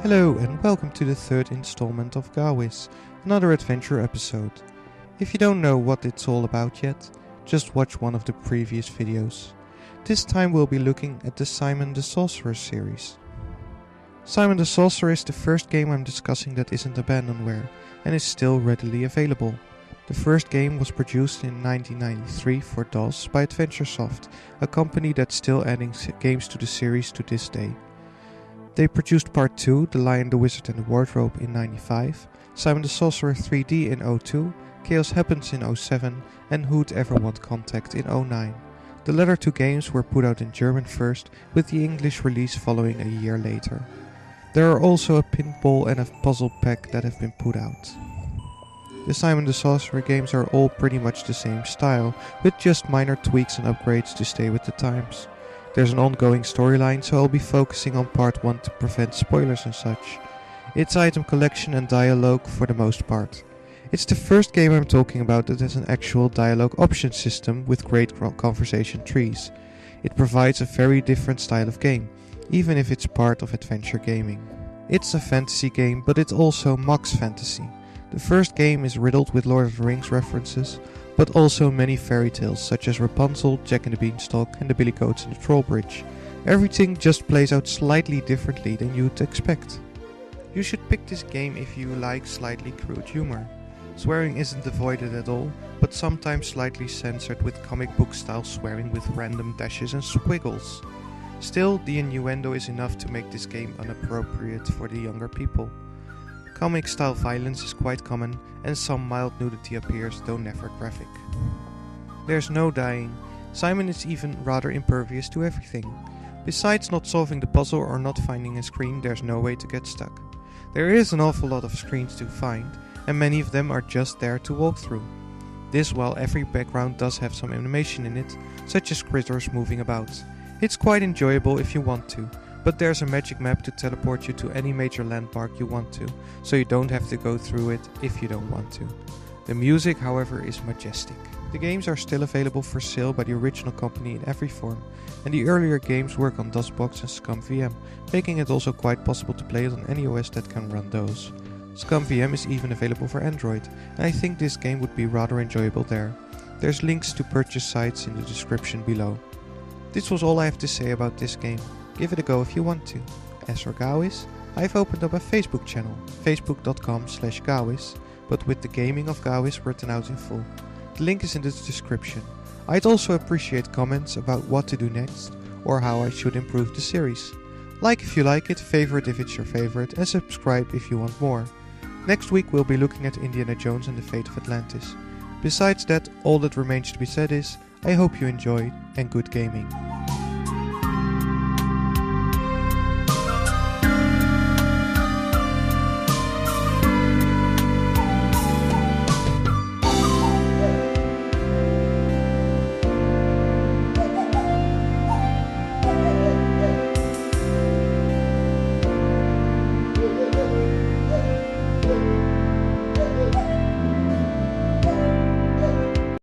Hello and welcome to the third installment of GAWYS, another adventure episode. If you don't know what it's all about yet, just watch one of the previous videos. This time we'll be looking at the Simon the Sorcerer series. Simon the Sorcerer is the first game I'm discussing that isn't abandonware and is still readily available. The first game was produced in 1993 for DOS by AdventureSoft, a company that's still adding games to the series to this day. They produced Part 2, The Lion, the Wizard and the Wardrobe in 95, Simon the Sorcerer 3D in 02, Chaos Happens in 07 and Who'd Ever Want Contact in 09. The latter two games were put out in German first, with the English release following a year later. There are also a pinball and a puzzle pack that have been put out. The Simon the Sorcerer games are all pretty much the same style, with just minor tweaks and upgrades to stay with the times. There's an ongoing storyline, so I'll be focusing on part 1 to prevent spoilers and such. It's item collection and dialogue for the most part. It's the first game I'm talking about that has an actual dialogue option system with great conversation trees. It provides a very different style of game, even if it's part of adventure gaming. It's a fantasy game, but it's also mocks fantasy. The first game is riddled with Lord of the Rings references, but also many fairy tales such as Rapunzel, Jack and the Beanstalk and the Billy Goats and the Troll Bridge. Everything just plays out slightly differently than you'd expect. You should pick this game if you like slightly crude humor. Swearing isn't avoided at all, but sometimes slightly censored with comic book style swearing with random dashes and squiggles. Still, the innuendo is enough to make this game inappropriate for the younger people. Comic style violence is quite common and some mild nudity appears, though never graphic. There's no dying. Simon is even rather impervious to everything. Besides not solving the puzzle or not finding a screen, there's no way to get stuck. There is an awful lot of screens to find, and many of them are just there to walk through. This while every background does have some animation in it, such as critters moving about. It's quite enjoyable if you want to, but there's a magic map to teleport you to any major landmark you want to, so you don't have to go through it if you don't want to. The music, however, is majestic. The games are still available for sale by the original company in every form, and the earlier games work on DOSBox and ScummVM, making it also quite possible to play it on any OS that can run those. ScummVM is even available for Android, and I think this game would be rather enjoyable there. There's links to purchase sites in the description below. This was all I have to say about this game. Give it a go if you want to. As for GAWYS, I've opened up a Facebook channel, facebook.com/GAWYS, but with the gaming of GAWYS written out in full. The link is in the description. I'd also appreciate comments about what to do next, or how I should improve the series. Like if you like it, favorite if it's your favorite, and subscribe if you want more. Next week we'll be looking at Indiana Jones and the Fate of Atlantis. Besides that, all that remains to be said is, I hope you enjoyed, and good gaming.